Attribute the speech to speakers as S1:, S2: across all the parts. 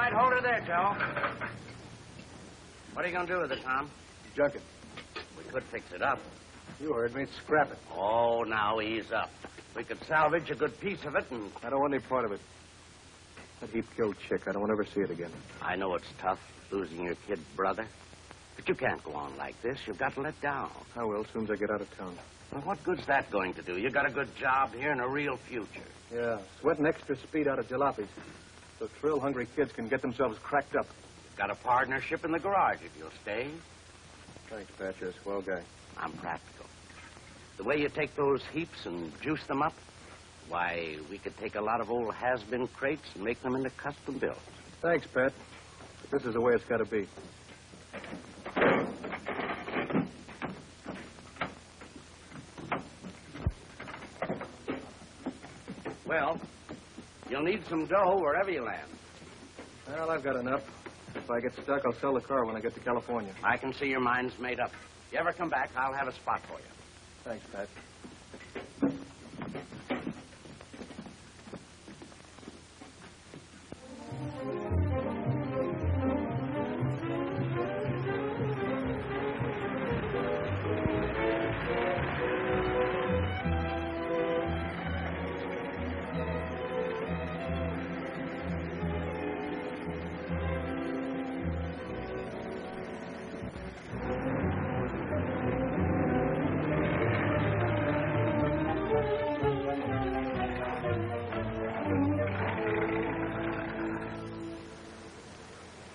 S1: right, hold her there, Joe. What are you going to do with it, Tom?
S2: Junk it.
S1: We could fix it up.
S2: You heard me. Scrap it.
S1: Oh, now ease up. We could salvage a good piece of it and...
S2: I don't want any part of it. That heap-killed chick. I don't want to ever see it again.
S1: I know it's tough, losing your kid brother. But you can't go on like this. You've got to let down.
S2: I will, as soon as I get out of town.
S1: Well, what good's that going to do? You got a good job here and a real future.
S2: Yeah, sweating extra speed out of jalopies. So thrill-hungry kids can get themselves cracked up.
S1: You've got a partnership in the garage if you'll stay.
S2: Thanks, Pat. You're a swell guy.
S1: I'm practical. The way you take those heaps and juice them up, why, we could take a lot of old has-been crates and make them into custom builds.
S2: Thanks, Pat. But this is the way it's got to be.
S1: Well, you'll need some dough wherever you land.
S2: Well, I've got enough. If I get stuck, I'll sell the car when I get to California.
S1: I can see your mind's made up. If you ever come back, I'll have a spot for you.
S2: Thanks, Pat.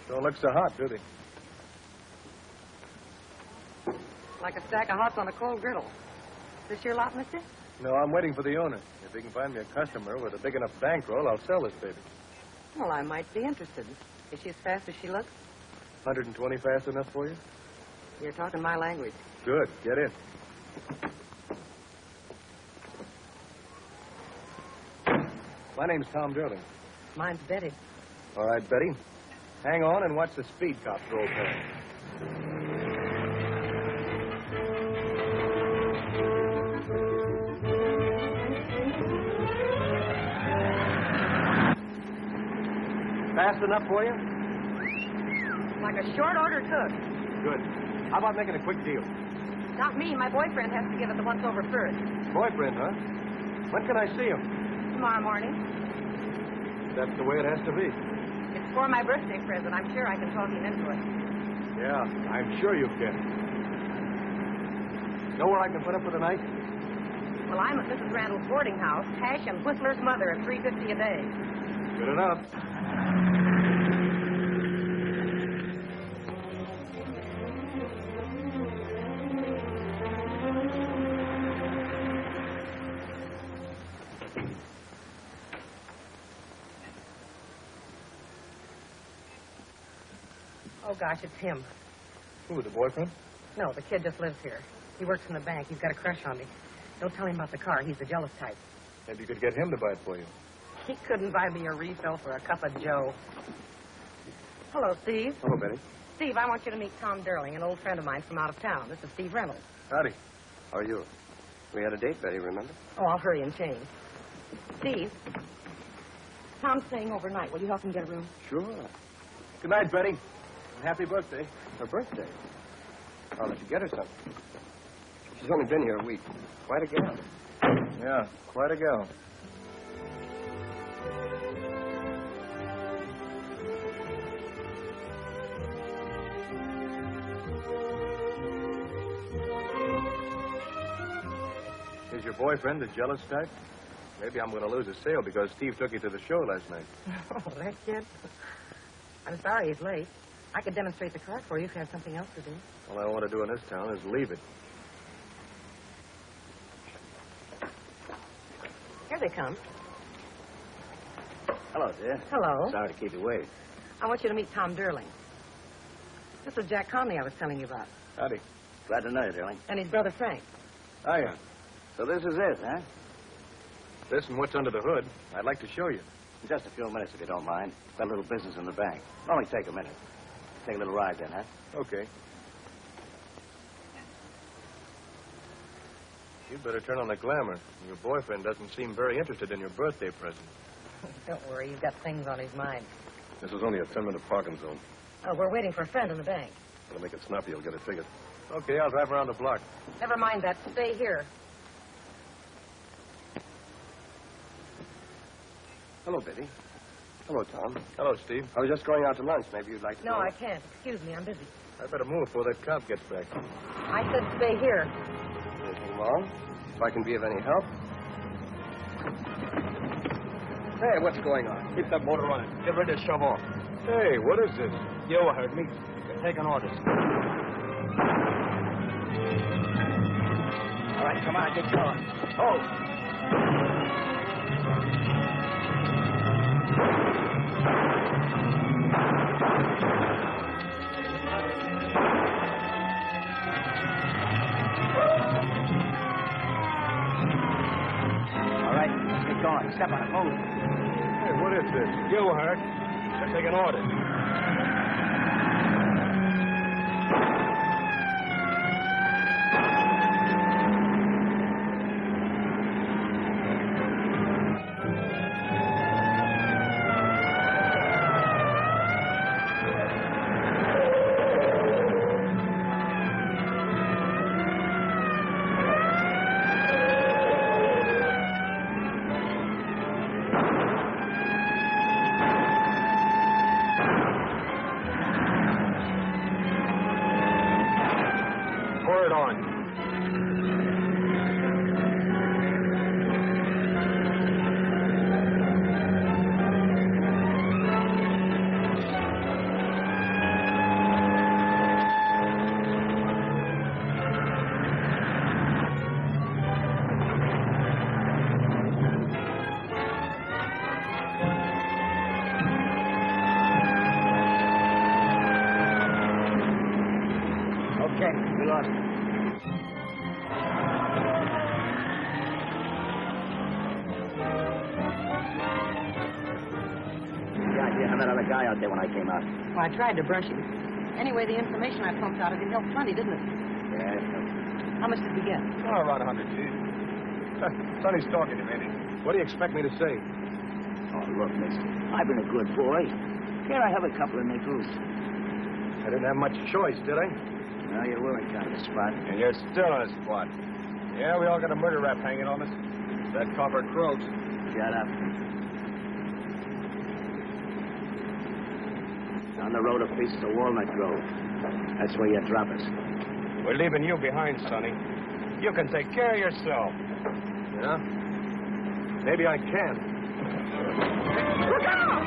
S2: Don't look so hot, do they?
S3: Like a stack of hots on a cold griddle. This your lot, mister?
S2: No, I'm waiting for the owner. If he can find me a customer with a big enough bankroll, I'll sell this baby.
S3: Well, I might be interested. Is she as fast as she looks?
S2: 120 fast enough for you?
S3: You're talking my language.
S2: Good. Get in. My name's Tom Durling.
S3: Mine's Betty.
S2: All right, Betty. Hang on and watch the speed cops roll past. Fast enough for you?
S3: Like a short order cook.
S2: Good. How about making a quick deal?
S3: Not me. My boyfriend has to give it the once-over first.
S2: Boyfriend, huh? When can I see him?
S3: Tomorrow morning.
S2: That's the way it has to be.
S3: It's for my birthday present. I'm sure I can talk him into it.
S2: Yeah, I'm sure you can. Know where I can put up for the night?
S3: Well, I'm at Mrs. Randall's boarding house. Hash and Whistler's mother at $3.50 a day.
S2: Good enough.
S3: Oh, gosh, it's him.
S2: Who, the boyfriend?
S3: No, the kid just lives here. He works in the bank. He's got a crush on me. Don't tell him about the car. He's the jealous type.
S2: Maybe you could get him to buy it for you.
S3: He couldn't buy me a refill for a cup of Joe. Hello, Steve.
S2: Hello, Betty.
S3: Steve, I want you to meet Tom Durling, an old friend of mine from out of town. This is Steve Reynolds.
S2: Howdy.
S4: How are you? We had a date, Betty, remember?
S3: Oh, I'll hurry and change. Steve, Tom's staying overnight. Will you help him get a room?
S4: Sure.
S2: Good night, Betty. Happy birthday.
S4: Her birthday. I'll let you get her something. She's only been here a week. Quite a gal.
S2: Yeah, quite a gal. Is your boyfriend the jealous type? Maybe I'm going to lose a sale because Steve took you to the show last night.
S3: Oh, that kid? I'm sorry he's late. I could demonstrate the car for you if you have something else to do.
S2: All I want to do in this town is leave it.
S3: Here they come.
S1: Hello, dear.
S3: Hello.
S1: Sorry to keep you waiting.
S3: I want you to meet Tom Durling. This is Jack Conley I was telling you about.
S2: Howdy.
S1: Glad to know you, Durling.
S3: And his brother Frank.
S2: Oh, yeah.
S1: So this is it, huh?
S2: This and what's under the hood, I'd like to show you.
S1: In just a few minutes, if you don't mind. Got a little business in the bank. Only take a minute. Take a little ride then, huh?
S2: Okay. You'd better turn on the glamour. Your boyfriend doesn't seem very interested in your birthday present.
S3: Don't worry, you've got things on his mind.
S2: This is only a 10-minute parking zone.
S3: Oh, we're waiting for a friend in the bank.
S2: It'll make it snappy. You'll get a ticket. Okay, I'll drive around the block.
S3: Never mind that. Stay here.
S4: Hello, Biddy. Hello, Tom.
S2: Hello, Steve.
S4: I was just going out to lunch. Maybe you'd like to
S3: No,
S4: go.
S3: I can't. Excuse me. I'm busy.
S2: I better move before that cop gets back.
S3: I said stay here.
S4: Anything wrong? If I can be of any help? Hey, what's going on?
S5: Keep that motor running. Get ready to shove off.
S2: Hey, what is this?
S5: You heard me. You're taking orders. All right, come on, get going. Oh. All right, let's get going. Step on it. Move.
S2: Hey, what is this?
S5: You heard. They're taking orders.
S2: Pour it on.
S5: Okay, we lost it. Yeah, I had that other guy out there when I came out.
S3: Well, I tried to brush him. Anyway, the information I pumped out of him helped plenty, didn't it?
S5: Yeah,
S3: How much did we get?
S2: Oh, around 100 G's. Sonny's talking to me. What do you expect me to say?
S5: Oh, look, mister, I've been a good boy. Here I have a couple of nickels.
S2: I didn't have much choice, did I?
S5: Well, you're willing kind of spot.
S2: And you're still in a spot. Yeah, we all got a murder rap hanging on us. That copper croaks.
S5: Shut up. Down the road a piece to Walnut Grove. That's where you drop us.
S2: We're leaving you behind, Sonny. You can take care of yourself. Yeah? Maybe I can.
S3: Look out!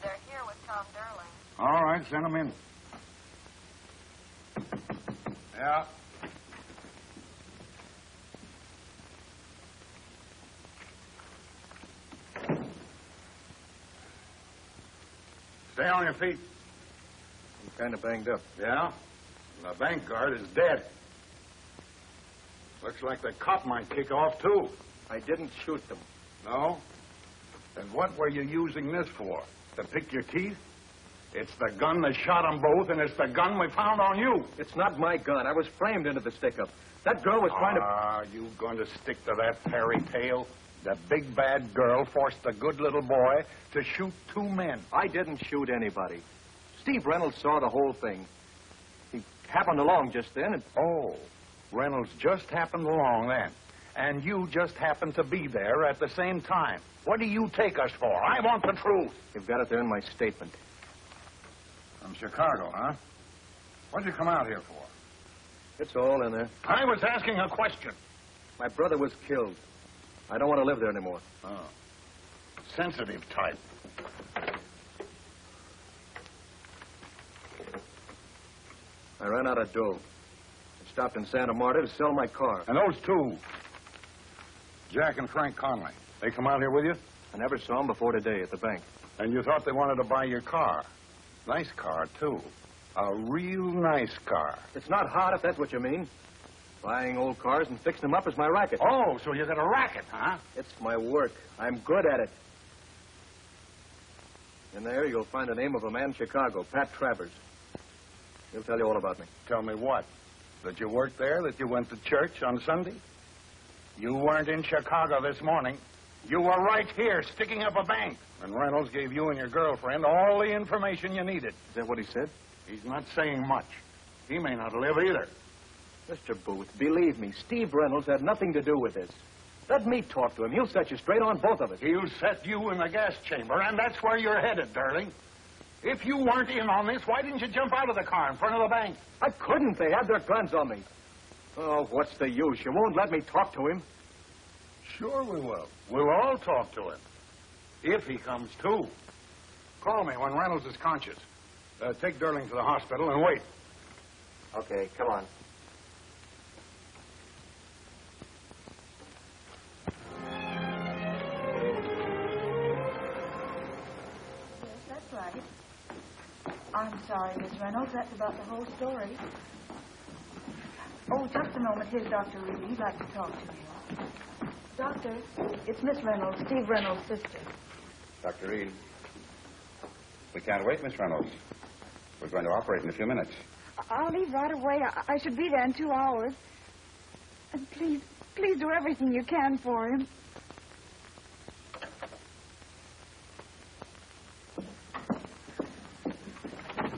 S3: They're here with Tom Durling.
S6: All right, send them in. Yeah. Stay on your feet.
S2: I'm kind of banged up.
S6: Yeah? The bank guard is dead. Looks like the cop might kick off, too.
S2: I didn't shoot them.
S6: No? Then what were you using this for? To pick your teeth? It's the gun that shot them both, and it's the gun we found on you.
S2: It's not my gun. I was framed into the stick-up. That girl was trying to...
S6: Ah, you going to stick to that fairy tale? The big bad girl forced the good little boy to shoot two men.
S2: I didn't shoot anybody. Steve Reynolds saw the whole thing. He happened along just then and...
S6: Oh, Reynolds just happened along then. And you just happened to be there at the same time. What do you take us for? I want the truth.
S2: You've got it there in my statement.
S6: From Chicago, huh? What'd you come out here for?
S2: It's all in there.
S6: I was asking a question.
S2: My brother was killed. I don't want to live there anymore.
S6: Oh. Sensitive type.
S2: I ran out of dough. It's
S4: stopped in Santa Marta to sell my car.
S6: And those two, Jack and Frank Conley, they come out here with you?
S4: I never saw them before today at the bank.
S6: And you thought they wanted to buy your car. Nice car, too. A real nice car.
S4: It's not hot, if that's what you mean. Buying old cars and fixing them up is my racket.
S6: Oh, so you got a racket, huh?
S4: It's my work. I'm good at it. In there, you'll find the name of a man in Chicago, Pat Travers. He'll tell you all about me.
S6: Tell me what? That you worked there? That you went to church on Sunday? You weren't in Chicago this morning. You were right here, sticking up a bank. And Reynolds gave you and your girlfriend all the information you needed.
S4: Is that what he said?
S6: He's not saying much. He may not live either.
S4: Mr. Booth, believe me, Steve Reynolds had nothing to do with this. Let me talk to him. He'll set you straight on both of us.
S6: He'll set you in the gas chamber, and that's where you're headed, Durling. If you weren't in on this, why didn't you jump out of the car in front of the bank?
S4: I couldn't. They had their guns on me. Oh, what's the use? You won't let me talk to him.
S6: Sure we will. We'll all talk to him. If he comes to. Call me when Reynolds is conscious. Take Durling to the hospital and wait.
S4: Okay, come on.
S7: Yes, that's right. I'm sorry, Miss Reynolds. That's about the whole story. Oh, just a moment. Here's Dr. Reed. He'd like to talk to you. Doctor, it's Miss Reynolds, Steve Reynolds' sister.
S8: Dr. Reed, we can't wait, Miss Reynolds. We're going to operate in a few minutes.
S7: I'll leave right away. I should be there in 2 hours. And please do everything you can for him.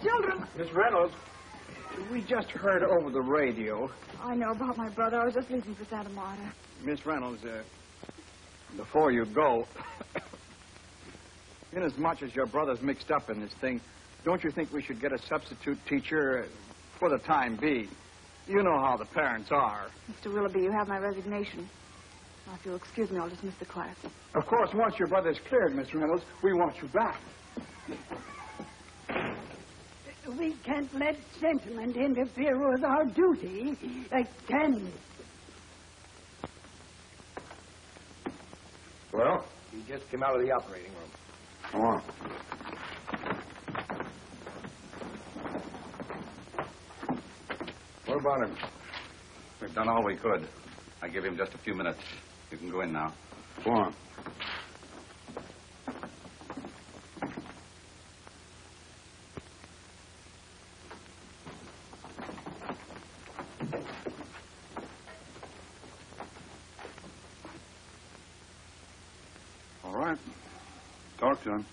S7: Children!
S4: Miss Reynolds, we just heard over the radio.
S7: I know about my brother. I was just leaving for Santa Marta.
S9: Miss Reynolds, before you go, inasmuch as your brother's mixed up in this thing, don't you think we should get a substitute teacher for the time being? You know how the parents are.
S7: Mr. Willoughby, you have my resignation. Now, if you'll excuse me, I'll dismiss the class.
S9: Of course, once your brother's cleared, Miss Reynolds, we want you back.
S10: We can't let sentiment interfere with our duty, can we?
S4: Well, he just came out of the operating room.
S6: Come on.
S8: What about him? We've done all we could. I give him just a few minutes. You can go in now.
S6: Go on. All right. Talk to him.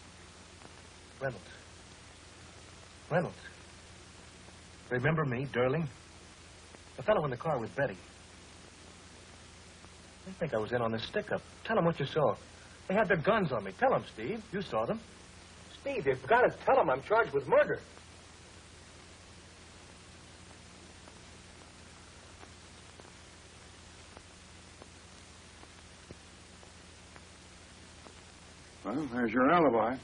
S2: Reynolds. Remember me, Durling? The fellow in the car with Betty. I think I was in on this stick-up. Tell him what you saw. They had their guns on me. Tell him, Steve. You saw them. Steve, you've got to tell him I'm charged with murder.
S6: Well, there's your alibi.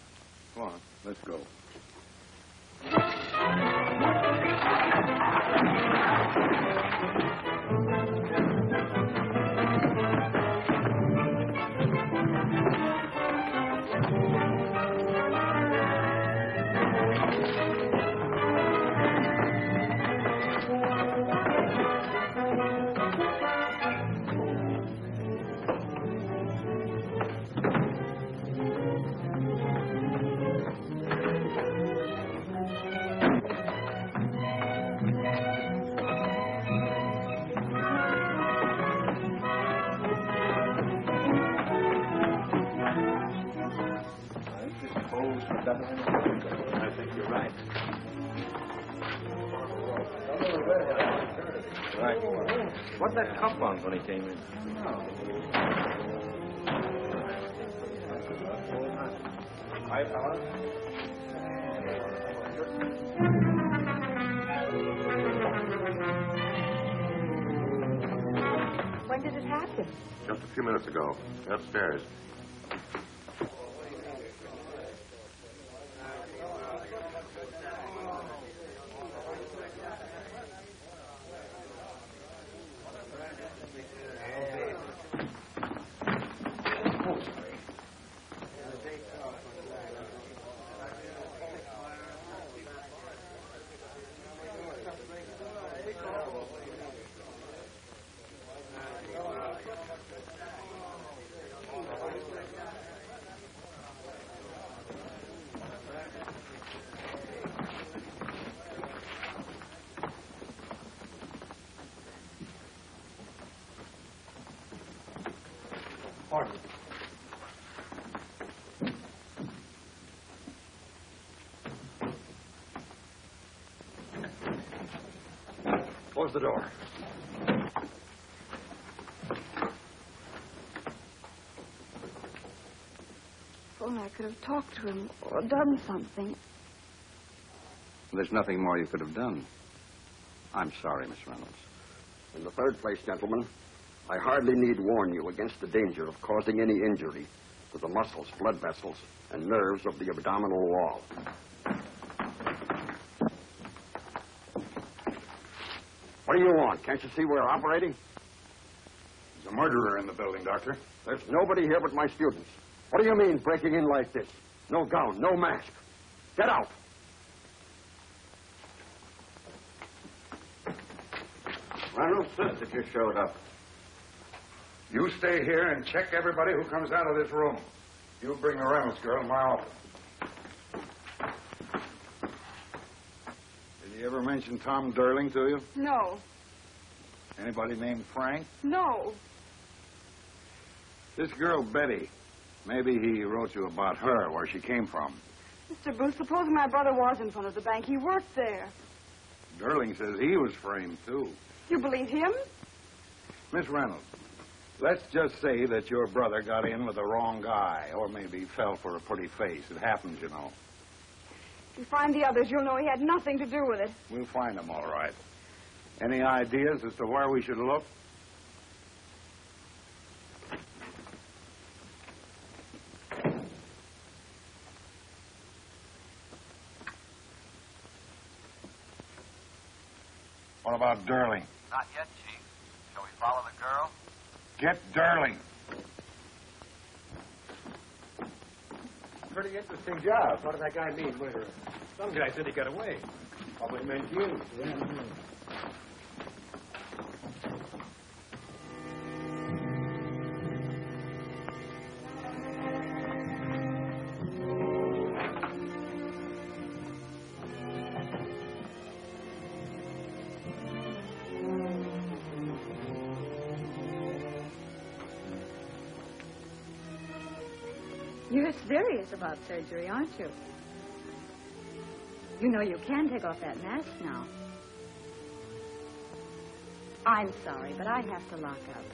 S6: Come on, let's go.
S4: I think you're right. Right. What'd that cup on when he came in? Hi, fella.
S7: When did it happen?
S8: Just a few minutes ago. Upstairs.
S2: Pardon. Close the door.
S7: If only I could have talked to him or done something.
S8: There's nothing more you could have done. I'm sorry, Miss Reynolds.
S11: In the third place, gentlemen, I hardly need warn you against the danger of causing any injury to the muscles, blood vessels, and nerves of the abdominal wall. What do you want? Can't you see we're operating?
S6: There's a murderer in the building, Doctor.
S11: There's nobody here but my students. What do you mean, breaking in like this? No gown, no mask. Get out!
S8: Reynolds says that you showed up.
S6: You stay here and check everybody who comes out of this room. You bring the Reynolds girl in my office. Did he ever mention Tom Durling to you?
S7: No.
S6: Anybody named Frank?
S7: No.
S6: This girl, Betty. Maybe he wrote you about her, where she came from.
S7: Mr. Booth, supposing my brother was in front of the bank. He worked there.
S6: Durling says he was framed, too.
S7: You believe him?
S6: Miss Reynolds, let's just say that your brother got in with the wrong guy, or maybe fell for a pretty face. It happens, you know.
S7: If you find the others, you'll know he had nothing to do with it.
S6: We'll find them, all right. Any ideas as to where we should look? What about Durling?
S12: Not yet, Chief. Shall we follow the girl?
S6: Get Durling.
S2: Pretty interesting job. What did that guy mean, murderer? Some guy said he got away. Probably meant you.
S13: You're serious about surgery, aren't you? You know you can take off that mask now. I'm sorry, but I have to lock up.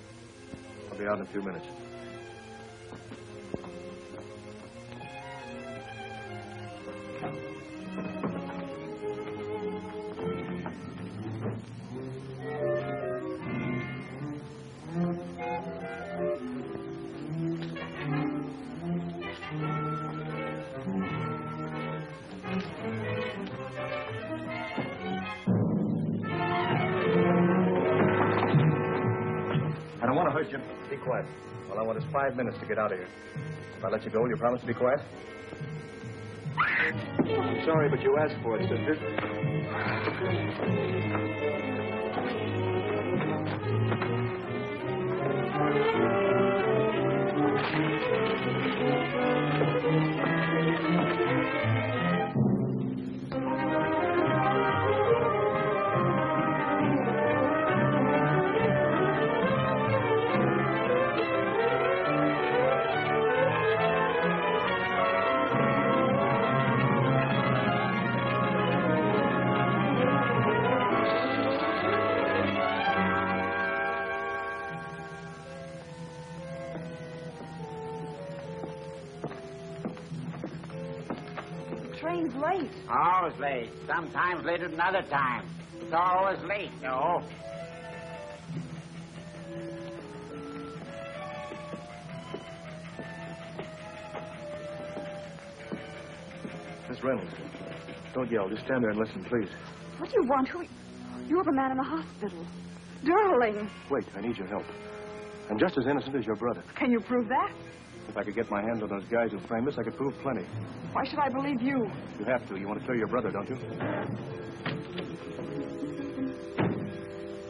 S2: I'll be out in a few minutes. Be quiet. All I want is 5 minutes to get out of here. If I let you go, will you promise to be quiet? I'm sorry, but you asked for it, sister.
S7: Train's late.
S5: Always late. Sometimes later than other times. It's always late, no.
S2: Miss Reynolds, don't yell. Just stand there and listen, please.
S7: What do you want? You have a man in the hospital. Durling.
S2: Wait, I need your help. I'm just as innocent as your brother.
S7: Can you prove that?
S2: If I could get my hands on those guys who framed us, I could prove plenty.
S7: Why should I believe you?
S2: You have to. You want to clear your brother, don't you?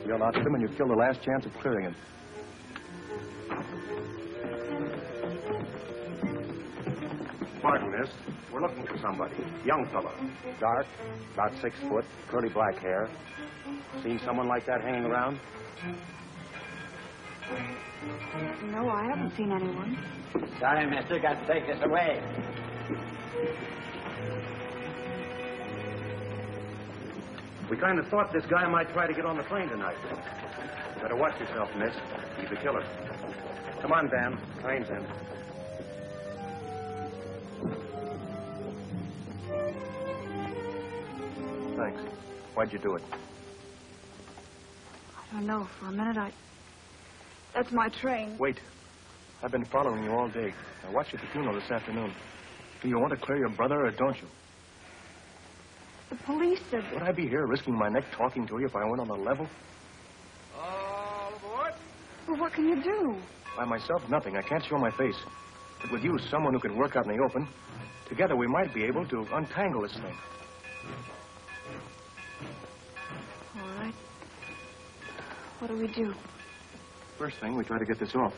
S2: You'll out him and you kill the last chance of clearing him. Pardon, miss. We're looking for somebody. Young fellow. Dark, about 6 foot, curly black hair. Seen someone like that hanging around?
S7: No, I haven't seen anyone.
S5: Sorry, mister. Got to take this away.
S2: We kind of thought this guy might try to get on the plane tonight. You better watch yourself, miss. He's a killer. Come on, Dan. Plane's in. Thanks. Why'd you do it?
S7: I don't know. For a minute, That's my train.
S2: Wait. I've been following you all day. I watched you at the funeral this afternoon. Do you want to clear your brother, or don't you?
S7: The police said that...
S2: Would I be here risking my neck talking to you if I went on the level?
S9: All aboard.
S7: Well, what can you do?
S2: By myself, nothing. I can't show my face. But with you, someone who can work out in the open, together we might be able to untangle this thing.
S7: All right. What do we do?
S2: First thing, we try to get this off.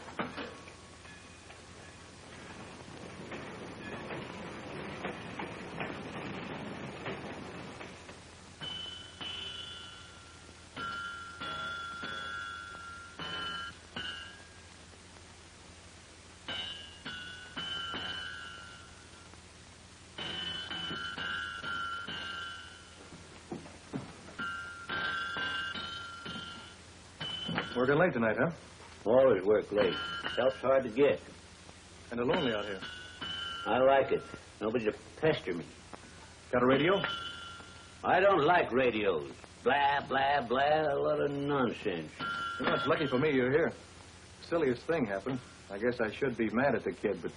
S2: Working late tonight, huh?
S5: Always work late. Help's hard to get.
S2: Kind of lonely out here.
S5: I like it. Nobody to pester me.
S2: Got a radio?
S5: I don't like radios. Blah, blah, blah, a lot of nonsense.
S2: You know, it's lucky for me you're here. Silliest thing happened. I guess I should be mad at the kid, but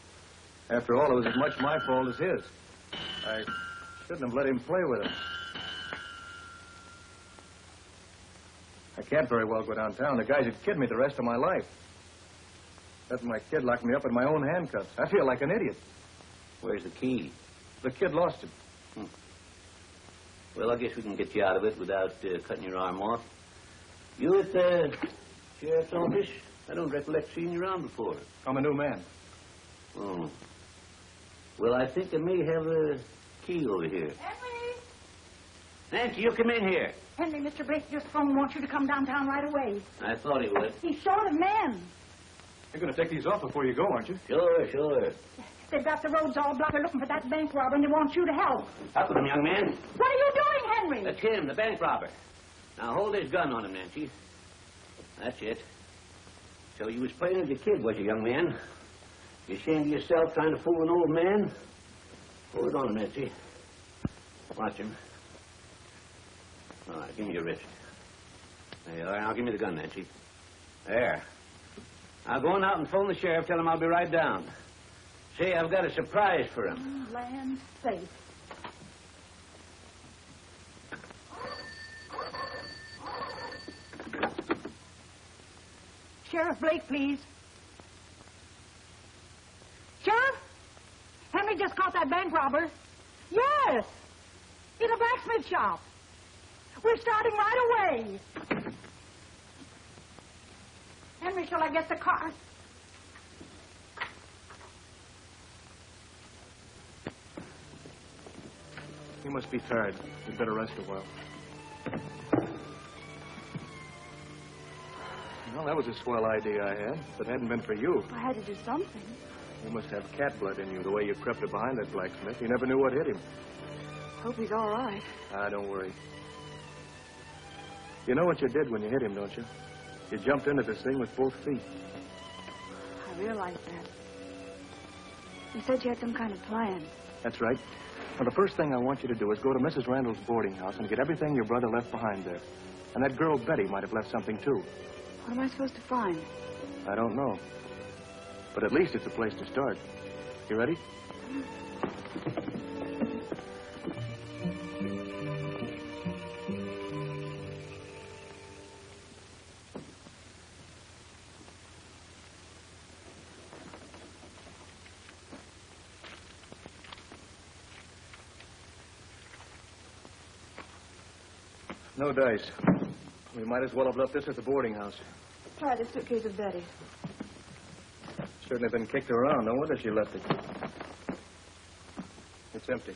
S2: after all, it was as much my fault as his. I shouldn't have let him play with him. I can't very well go downtown. The guys would kid me the rest of my life. Letting my kid lock me up in my own handcuffs. I feel like an idiot.
S5: Where's the key?
S2: The kid lost it.
S5: Well, I guess we can get you out of it without cutting your arm off. You at the sheriff's office? I don't recollect seeing you around before.
S2: I'm a new man.
S5: Oh. Well, I think I may have a key over here.
S10: Henry!
S5: Nancy, you come in here.
S10: Henry, Mr. Blake just phoned wants you to come downtown right away.
S5: I thought he would.
S10: He's short of men.
S2: You're going to take these off before you go, aren't you?
S5: Sure.
S10: They've got the roads all blocked. They're looking for that bank robber, and they want you to help.
S5: Up with him, young man.
S10: What are you doing, Henry?
S5: That's him, the bank robber. Now, hold his gun on him, Nancy. That's it. So you was playing with your kid, was you, young man? You ashamed of yourself trying to fool an old man? Hold it on him, Nancy. Watch him. All right, give me your wrist. There you are. Now, give me the gun, Nancy. There. Now, go on out and phone the sheriff. Tell him I'll be right down. Say, I've got a surprise for him.
S10: Land safe. Sheriff Blake, please. Sheriff? Henry just caught that bank robber. Yes. In a blacksmith shop. We're starting right away. Henry, shall I get the car?
S2: You must be tired. You'd better rest a while. Well, that was a swell idea I had. If it hadn't been for you.
S7: I had to do something.
S2: You must have cat blood in you, the way you crept up behind that blacksmith. You never knew what hit him.
S7: Hope he's all right.
S2: Don't worry. You know what you did when you hit him, don't you? You jumped into this thing with both feet.
S7: I realized that. You said you had some kind of plan.
S2: That's right. Well, the first thing I want you to do is go to Mrs. Randall's boarding house and get everything your brother left behind there. And that girl Betty might have left something, too.
S7: What am I supposed to find?
S2: I don't know. But at least it's a place to start. You ready? No dice. We might as well have left this at the boarding house.
S7: Try the suitcase of Betty's.
S2: Certainly been kicked around. No wonder she left it. It's empty.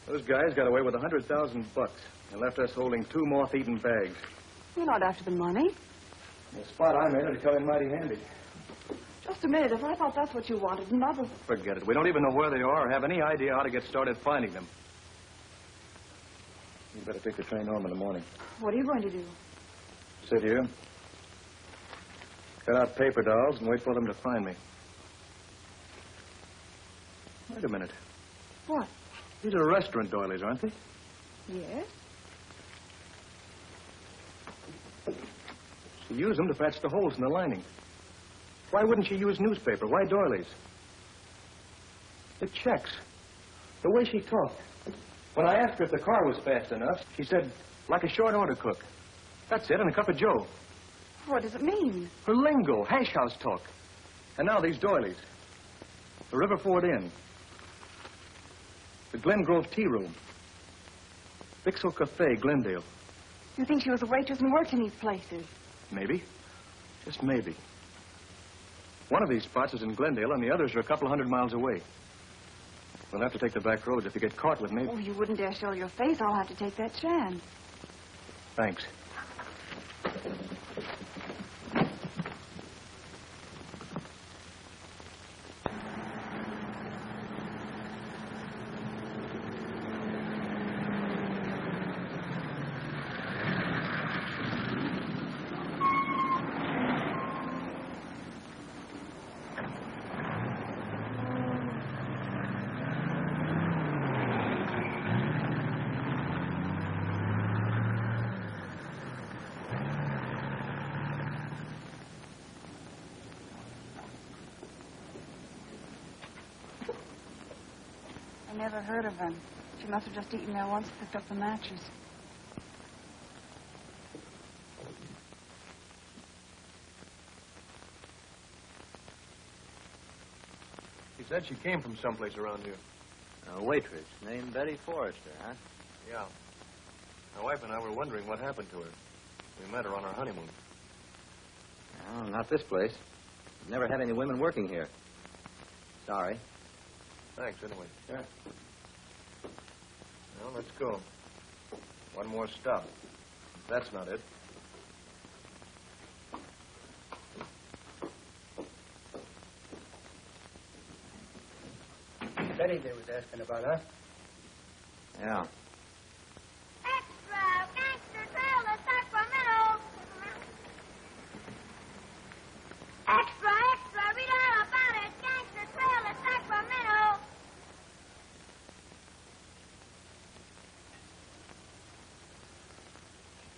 S2: Those guys got away with $100,000 and left us holding 2 moth-eaten bags.
S7: You're not after the money.
S2: The spot I made would come in mighty handy.
S7: Just a minute. If I thought that's what you wanted, another...
S2: Forget it. We don't even know where they are or have any idea how to get started finding them. You better take the train home in the morning.
S7: What are you going to do?
S2: Sit here. Cut out paper dolls and wait for them to find me. Wait a minute.
S7: What?
S2: These are restaurant doilies, aren't they?
S7: Yes.
S2: She used them to patch the holes in the lining. Why wouldn't she use newspaper? Why doilies? The checks. The way she talked. When I asked her if the car was fast enough, she said, like a short order cook. That's it, and a cup of joe.
S7: What does it mean?
S2: Her lingo, hash house talk. And now these doilies. The Riverford Inn. The Glen Grove Tea Room. Bixel Cafe, Glendale.
S7: You think she was a waitress and worked in these places?
S2: Maybe. Just maybe. One of these spots is in Glendale, and the others are a couple 100 miles away. We'll have to take the back roads. If you get caught with me...
S7: Oh, you wouldn't dare show your face. I'll have to take that chance.
S2: Thanks.
S7: I never heard of them. She must have just eaten there once and picked up the matches.
S2: She said she came from someplace around here.
S5: A waitress named Betty Forrester, huh?
S2: Yeah. My wife and I were wondering what happened to her. We met her on our honeymoon.
S5: Oh, not this place. We've never had any women working here. Sorry.
S2: Thanks, anyway. Yeah. Well, let's go. One more stop. That's not it.
S14: Betty they was asking about, huh?
S5: Yeah.
S10: Extra! Gangster trail to Sacramento! Extra, extra! Read all about it! Gangster trail to Sacramento!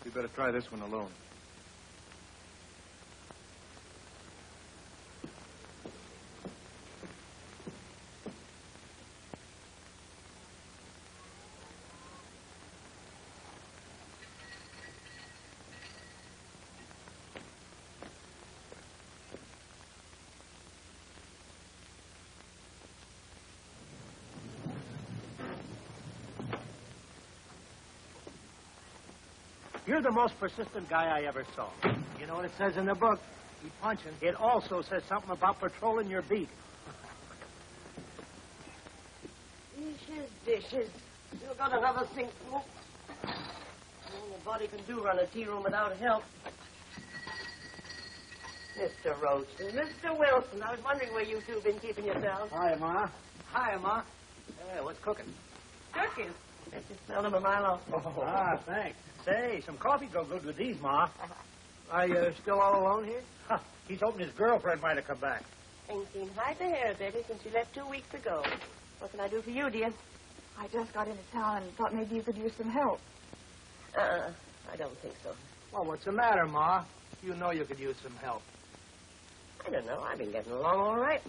S2: You better try this one alone.
S14: You're the most persistent guy I ever saw. You know what it says in the book? Keep punching. It also says something about patrolling your beat.
S3: Dishes. Still got another sink full. Nobody can do run a tea room without help. Mr. Roachton, Mr. Wilson, I was wondering where you two been keeping yourselves.
S14: Hi, Ma. Hi, Ma. Hey, what's cooking?
S3: Cooking. I just smelled them a mile off.
S14: Ah, thanks. Say, some coffee go good with these, Ma. Are you still all alone here? Huh. He's hoping his girlfriend might have come back.
S3: Ain't seen hide the hair, Betty, since you left 2 weeks ago. What can I do for you, dear?
S7: I just got into town and thought maybe you could use some help.
S3: I don't think so.
S14: Well, what's the matter, Ma? You know you could use some help.
S3: I don't know. I've been getting along all right.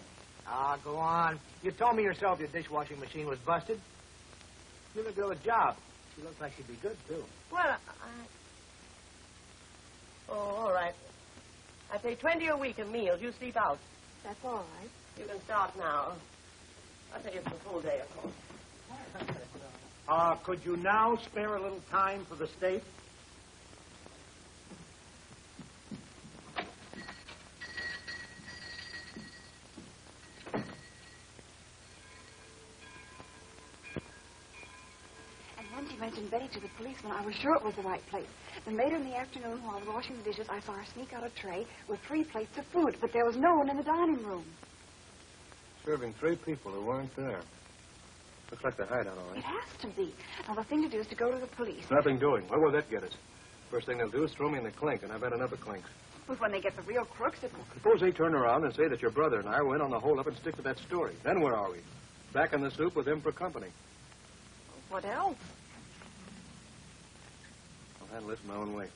S14: Ah, go on. You told me yourself your dishwashing machine was busted. Give the girl a job. She looks like she'd be good, too.
S3: Well, Oh, all right. I pay $20 a week in meals. You sleep out.
S7: That's all right.
S3: You can start now. I'll tell you for the full day, of course.
S14: Could you now spare a little time for the state?
S7: And then she mentioned taken Betty to the police when I was sure it was the right place. Then later in the afternoon, while I was washing the dishes, I saw her sneak out a tray with 3 plates of food, but there was no one in the dining room.
S2: Serving 3 people who weren't there. Looks like the hideout, all right.
S7: It has to be. Now, the thing to do is to go to the police.
S2: Nothing doing. Where will that get us? First thing they'll do is throw me in the clink, and I've had enough of clinks.
S7: But when they get the real crooks, it will...
S2: Suppose they turn around and say that your brother and I were in on the hold-up and stick to that story. Then where are we? Back in the soup with him for company.
S7: What else?
S2: I'll handle this my own way.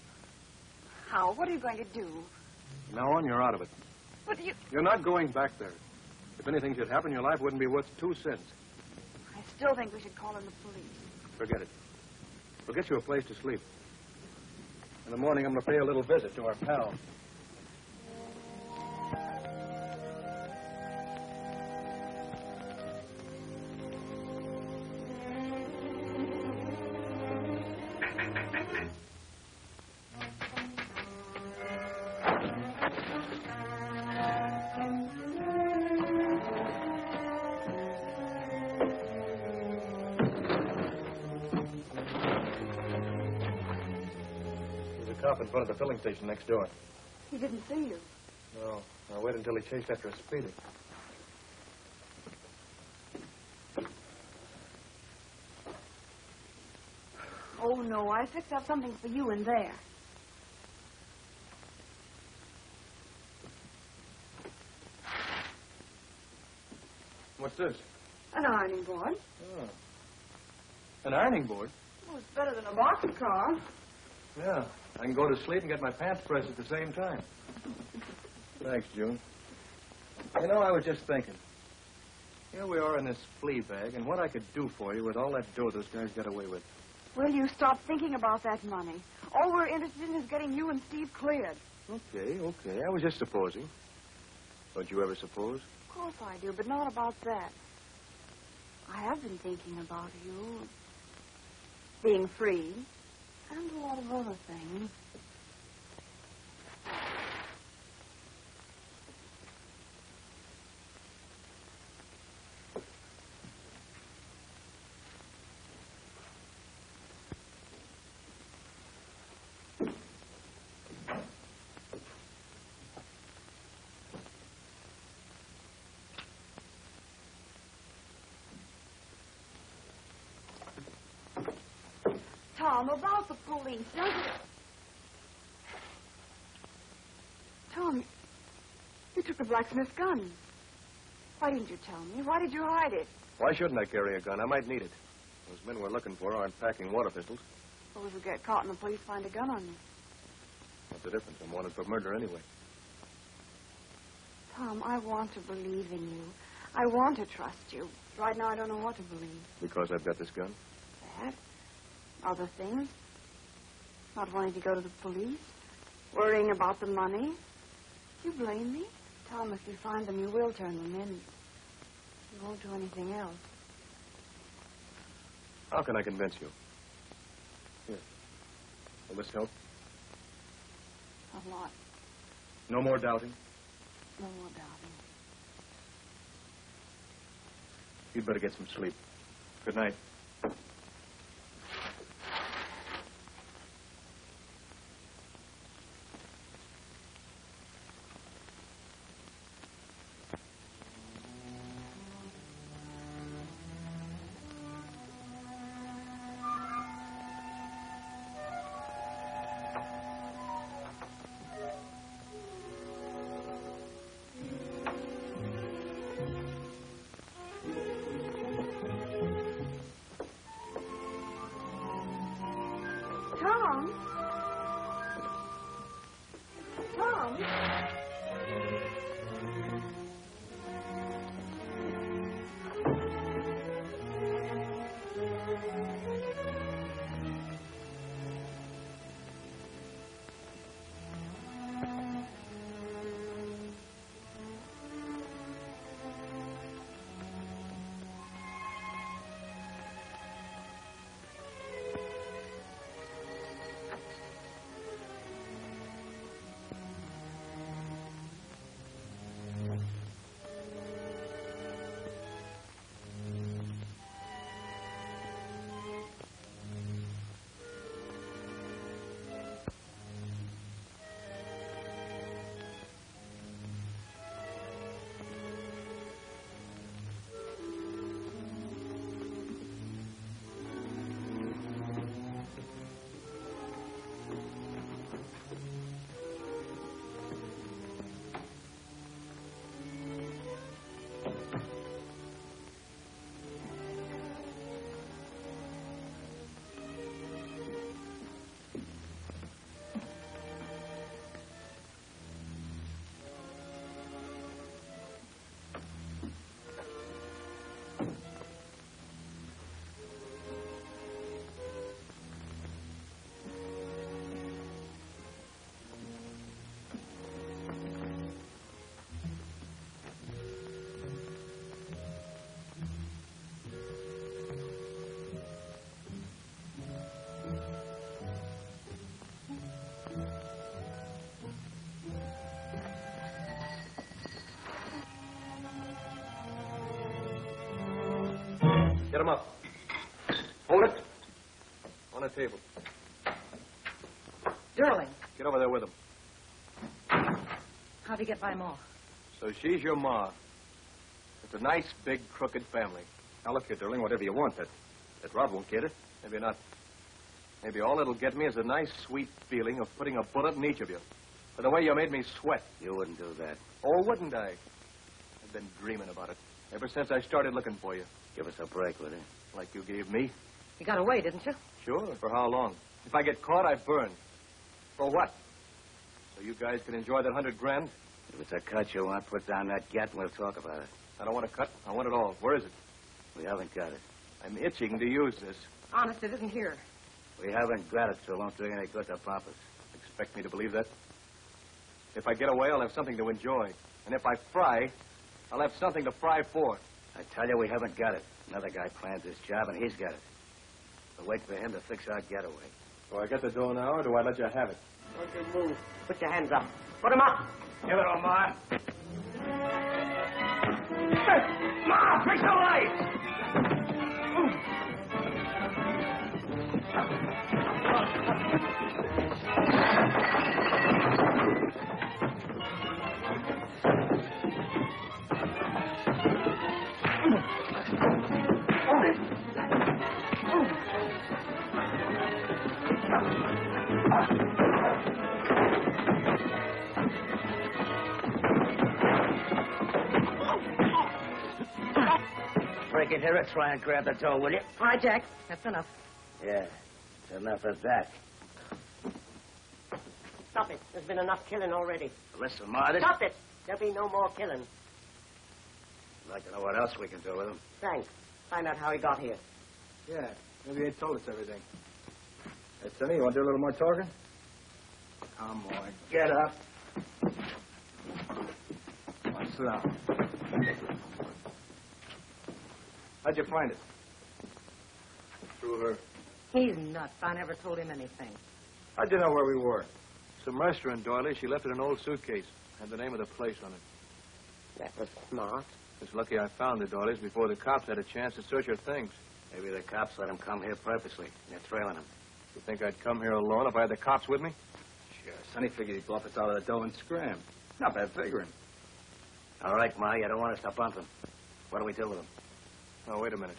S7: How? What are you going to do?
S2: From now on, you're out of it.
S7: But you...
S2: You're not going back there. If anything should happen, your life wouldn't be worth 2 cents.
S7: I still think we should call in the police.
S2: Forget it. We'll get you a place to sleep. In the morning, I'm going to pay a little visit to our pal. Cop in front of the filling station next door.
S7: He didn't see you.
S2: No. I'll wait until he chased after us speeding.
S7: Oh, no. I fixed up something for you in there.
S2: What's this?
S7: An ironing board.
S2: Oh. An ironing board?
S7: Well, it's better than a boxcar.
S2: Yeah. I can go to sleep and get my pants pressed at the same time. Thanks, June. You know, I was just thinking. Here we are in this flea bag, and what I could do for you with all that dough those guys got away with.
S7: Will you stop thinking about that money? All we're interested in is getting you and Steve cleared.
S2: Okay. I was just supposing. Don't you ever suppose?
S7: Of course I do, but not about that. I have been thinking about you being free. And a lot of other things. Tom, about the police, don't you... Tom, you took the blacksmith's gun. Why didn't you tell me? Why did you hide it?
S2: Why shouldn't I carry a gun? I might need it. Those men we're looking for aren't packing water pistols.
S7: Suppose we get caught and the police find a gun on you.
S2: What's the difference? I'm wanted for murder anyway.
S7: Tom, I want to believe in you. I want to trust you. Right now, I don't know what to believe.
S2: Because I've got this gun?
S7: That? Other things? Not wanting to go to the police? Worrying about the money? Do you blame me? Tom, if you find them, you will turn them in. You won't do anything else.
S2: How can I convince you? Here. Will this help?
S7: A lot.
S2: No more doubting?
S7: No more doubting.
S2: You'd better get some sleep. Good night.
S7: Tom? Tom?
S2: Get him up. Hold it. On the table.
S3: Durling,
S2: Get over there with him.
S3: how'd he get by Ma?
S2: So she's your ma. It's a nice, big, crooked family. Now, look here, Durling, whatever you want, that rod won't get it. Maybe not. Maybe all it'll get me is a nice, sweet feeling of putting a bullet in each of you. For the way you made me sweat.
S1: You wouldn't do that.
S2: Oh, wouldn't I? I've been dreaming about it ever since I started looking for you.
S1: Give us a break, will you?
S2: Like you gave me.
S3: You got away, didn't you?
S2: Sure. For how long? If I get caught, I burn. For what? So you guys can enjoy that $100,000?
S1: If it's a cut you want, put down that gat and we'll talk about it.
S2: I don't want a cut. I want it all. Where is it?
S1: We haven't got it.
S2: I'm itching to use this.
S3: Honest, it isn't here.
S1: We haven't got it, so it won't do any good to Papa's.
S2: Expect me to believe that? If I get away, I'll have something to enjoy. And if I fry, I'll have something to fry for.
S1: I tell you, we haven't got it. Another guy plans this job, and he's got it. We'll wait for him to fix our getaway.
S2: Do I get the dough now, or do I let you have it?
S3: Don't you move. Put your hands up. Put 'em up.
S2: Give it on, Ma. Ma, fix the lights!
S1: Break in here and try and grab the dough, will you?
S3: All right, Jack. That's enough.
S1: Yeah, it's enough of that.
S15: Stop it. There's been enough killing already.
S1: Listen, Ma, this...
S15: Stop it. There'll be no more killing.
S1: I'd like to know what else we can do with him.
S15: Thanks. Find out how he got here.
S9: Yeah, maybe they told us everything. Hey, Sonny, you want to do a little more talking? Come on, get up. Come on, sit down. How'd you find it? Through her.
S3: He's nuts. I never told him anything.
S9: How'd you know where we were?
S2: Some restaurant, Doily. She left it in an old suitcase. Had the name of the place on it.
S15: That was smart.
S2: It's lucky I found it, Doilies, before the cops had a chance to search her things.
S1: Maybe the cops let him come here purposely. They're trailing him.
S2: You think I'd come here alone if I had the cops with me?
S9: Sure, Sonny figured he'd bluff us out of the dough and scram. Not bad figuring.
S1: All right, Ma, you don't want us to bump him. What do we do with him?
S2: Now, wait a minute.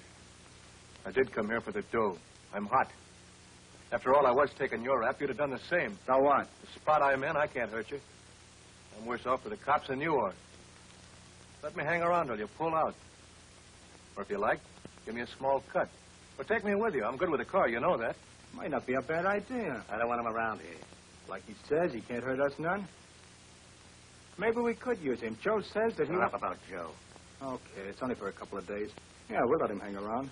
S2: I did come here for the dough. I'm hot. After all, I was taking your rap. You'd have done the same.
S9: So what?
S2: The spot I'm in, I can't hurt you. I'm worse off for the cops than you are. Let me hang around till you pull out. Or if you like, give me a small cut. Or take me with you. I'm good with a car, you know that.
S9: Might not be a bad idea.
S1: I don't want him around here.
S9: Like he says, he can't hurt us none. Maybe we could use him. Joe says that he...
S1: Enough about Joe.
S9: Okay, it's only for a couple of days. Yeah, we'll let him hang around.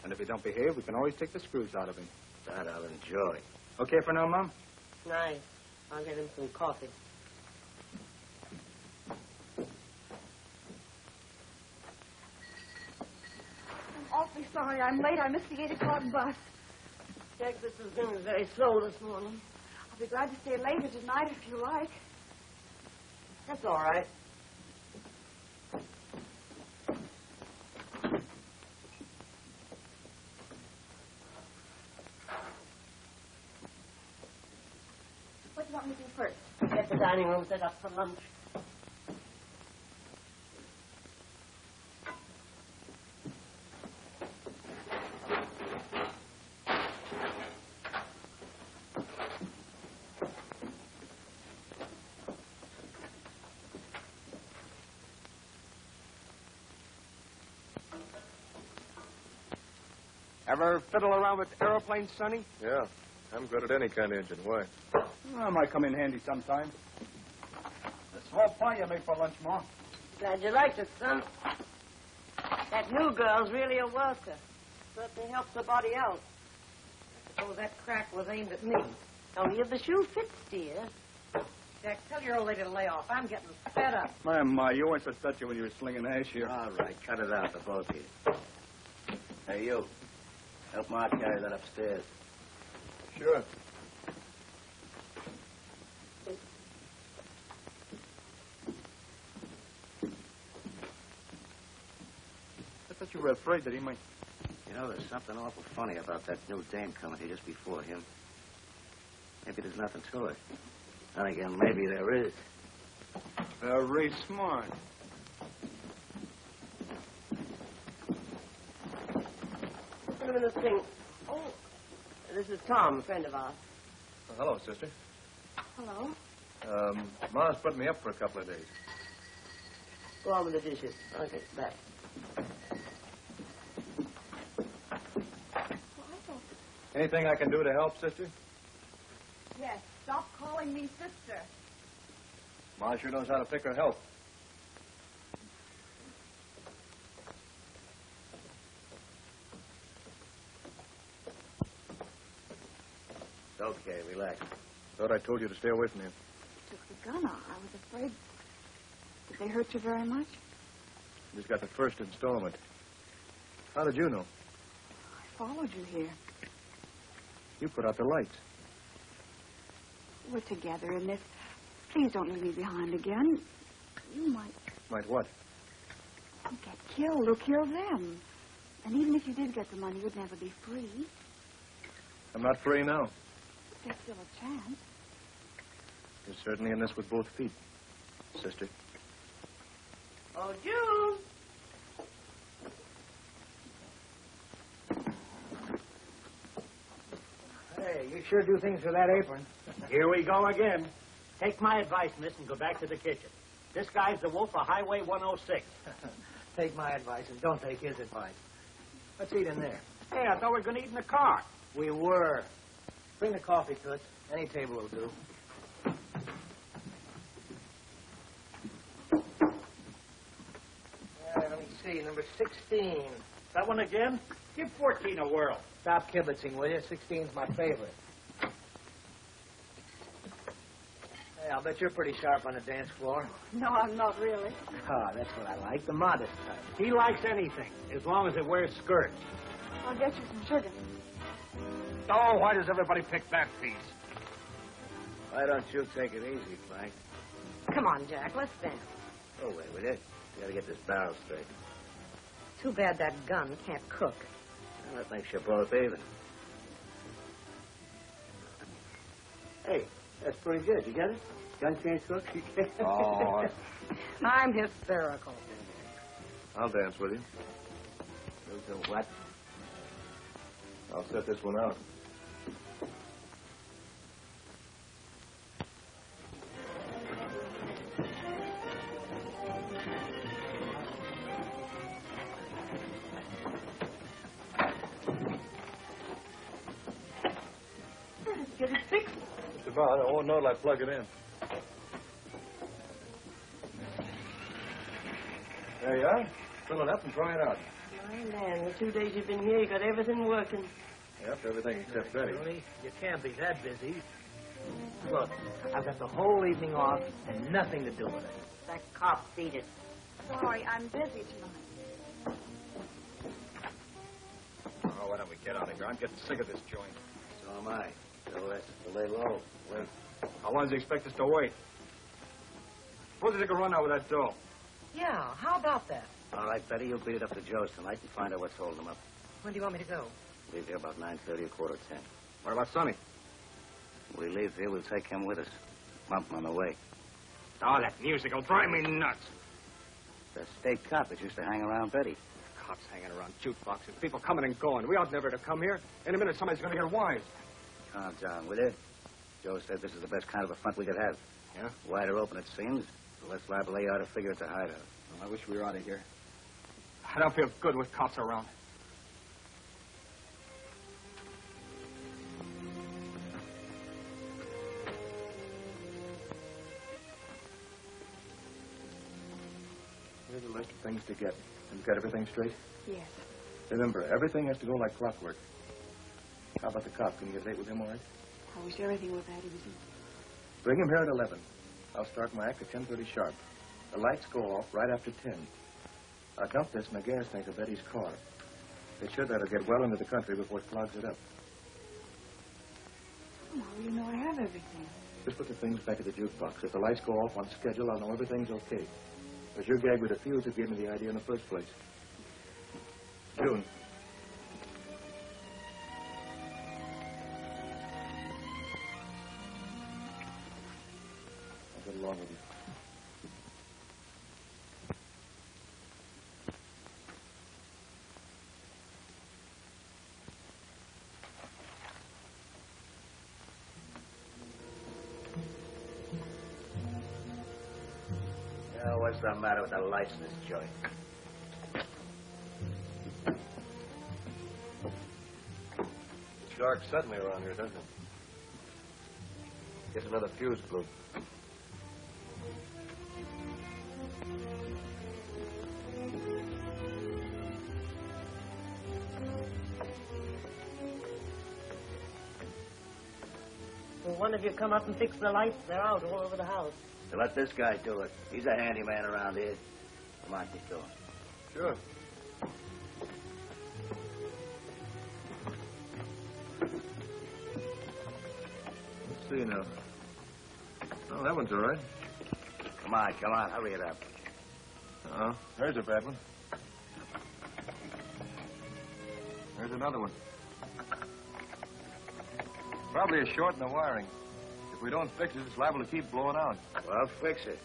S9: And if he don't behave, we can always take the screws out of him.
S1: That I'll enjoy.
S9: Okay for now, Mom?
S15: Nice. I'll get him some coffee.
S7: I'm awfully sorry I'm late. I missed the 8 o'clock bus.
S15: Jack, this has been very slow this morning.
S7: I'll be glad to stay later tonight if you like.
S15: That's all right.
S7: What do you want me to do first?
S15: Get the dining room set up for lunch.
S9: Ever fiddle around with aeroplanes, Sonny?
S2: Yeah. I'm good at any kind of engine. Why?
S9: Well, might come in handy sometime. The small pie you made for lunch, Ma.
S15: Glad you liked it, son. That new girl's really a worker. Certainly helps the body out.
S3: I suppose that crack was aimed at me.
S15: Only if the shoe fits, dear.
S3: Jack, tell your old lady to lay off. I'm getting fed up.
S9: Ma, you weren't so touchy when you were slinging ash here.
S1: All right, cut it out, the both of you. Hey, you. Help Ma carry that upstairs.
S9: Sure. I thought you were afraid that he might...
S1: You know, there's something awful funny about that new dame coming here just before him. Maybe there's nothing to it. Then again, maybe there is.
S9: Very smart.
S15: Put him in this thing. Oh, this is Tom, a friend of ours.
S2: Oh, hello, sister.
S7: Hello.
S2: Ma's put me up for a couple of days.
S15: Go on with the dishes. I'll get back.
S2: Anything I can do to help, sister?
S10: Yes, stop calling me sister.
S2: Ma sure knows how to pick her help.
S1: It's okay, relax.
S2: Thought I told you to stay away from him.
S7: Took the gun out. I was afraid. Did they hurt you very much?
S2: Just got the first installment. How did you know?
S7: I followed you here.
S2: You put out the lights.
S7: We're together in this. Please don't leave me behind again. You might
S2: Might what?
S7: get killed or kill them. And even if you did get the money, you'd never be free.
S2: I'm not free now.
S7: There's still a chance.
S2: You're certainly in this with both feet, sister.
S15: Oh, June!
S14: Hey, you sure do things with that apron. Here we go again. Take my advice, miss, and go back to the kitchen. This guy's the wolf of Highway 106. Take my advice and don't take his advice. Let's eat in there. Hey, I thought we were going to eat in the car. We were. Bring the coffee, Toots. Any table will do. Let me see. Number 16. That one again? Give 14 a whirl. Stop kibitzing, will you? 16's my favorite. Hey, I'll bet you're pretty sharp on the dance floor.
S7: No, I'm not really.
S14: Ah, that's what I like, the modest type. He likes anything, as long as it wears skirts.
S7: I'll get you some sugar.
S6: Oh, why does everybody pick that piece?
S1: Why don't you take it easy, Frank?
S3: Come on, Jack, let's dance.
S1: Oh, wait, will you? You gotta get this barrel straight.
S3: Too bad that gun can't cook.
S1: Well, that makes you both even. Hey, that's pretty good. You get it? Gun can't cook? You can't?
S2: Oh,
S3: I'm hysterical.
S2: I'll dance with you.
S1: You do what?
S2: I'll set this one out.
S7: Get it fixed.
S2: Just about. I won't know till I plug it in. There you are. Fill it up and try it out.
S15: My man, the 2 days you've been here, you got everything working.
S2: Yep, everything except Betty.
S14: Really? You can't be that busy. Look, I've got the whole evening off and nothing to do with it.
S15: That cop beat it.
S7: Sorry, I'm busy tonight.
S9: Oh, why don't we get out of here? I'm getting sick of this joint.
S1: So am I. So let's lay low. Wait.
S9: How long does he expect us to wait? Suppose he took a run out with that dough.
S3: Yeah, how about that?
S1: All right, Betty, you'll beat it up to Joe's tonight and find out what's holding him up.
S3: When do you want me to go?
S1: Leave here about 9:30 or 9:45.
S9: What about Sonny?
S1: When we leave here, we'll take him with us. Bump him on the way.
S9: Oh, that music will drive me nuts.
S1: The state cop that used to hang around Betty.
S9: Cops hanging around jukeboxes, people coming and going. We ought never to come here. In a minute, somebody's going to get wise.
S1: Calm down, will you? Joe said this is the best kind of a front we could have.
S9: Yeah?
S1: Wider open, it seems. The less liable they are to figure it's a hideout.
S9: Well, I wish we were out of here. I don't feel good with cops around.
S2: Here's a list of things to get. Have you got everything straight?
S7: Yes.
S2: Remember, everything has to go like clockwork. How about the cop? Can you get late with him all right?
S7: I wish everything were that easy.
S2: Bring him here at 11. I'll start my act at 10:30 sharp. The lights go off right after 10. I'll dump this in the gas tank of Betty's car. Be sure that'll get well into the country before it clogs it up.
S7: Now you know I have everything.
S2: Just put the things back at the jukebox. If the lights go off on schedule, I'll know everything's okay. Because your gag with the fuse that gave me the idea in the first place. June, along with you.
S14: What's the matter with the lights in this joint?
S2: It's dark suddenly around here, doesn't it? Get another fuse blew.
S15: Will one of you come up and fix the lights? They're out all over the house.
S14: So let this guy do it. He's a handyman around here. Come on, keep going.
S2: Sure. Let's see now. Oh, that one's all right.
S14: Come on, hurry it up.
S2: Oh, there's a bad one. There's another one. Probably a short in the wiring. If we don't fix it, it's liable to keep blowing out.
S14: Well, fix it.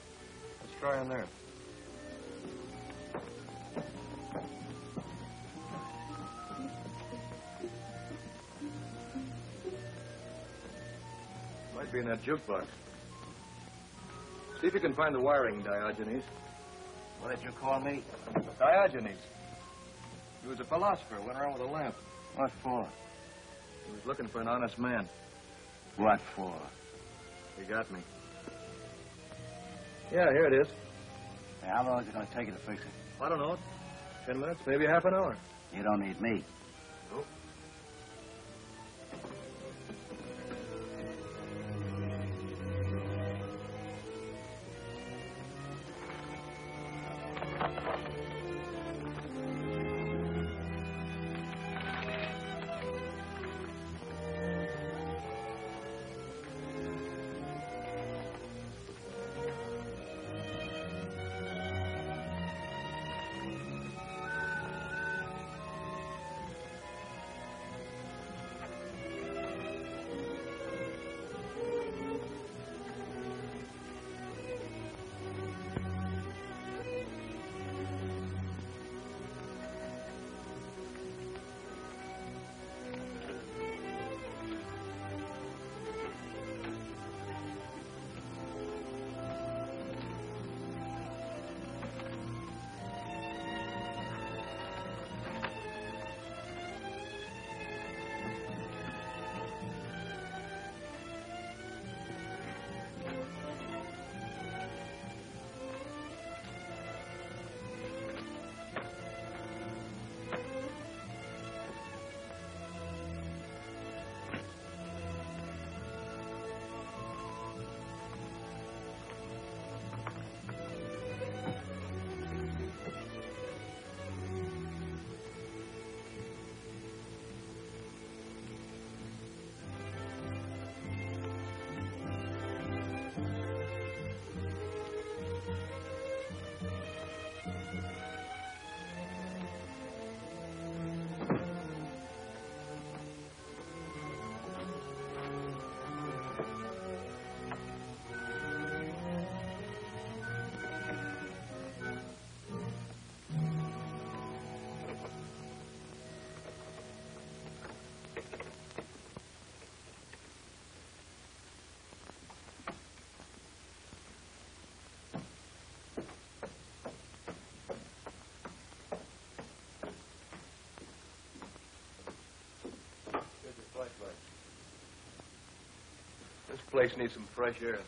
S2: Let's try on there. Might be in that jukebox. See if you can find the wiring, Diogenes.
S14: What did you call me?
S2: Diogenes. He was a philosopher, went around with a lamp.
S14: What for?
S2: He was looking for an honest man.
S14: What for?
S2: He got me. Yeah, here it is.
S14: Hey, how long is it going to take you to fix it?
S2: I don't know. 10 minutes, maybe half an hour.
S14: You don't need me.
S2: Nope. This place needs some fresh air.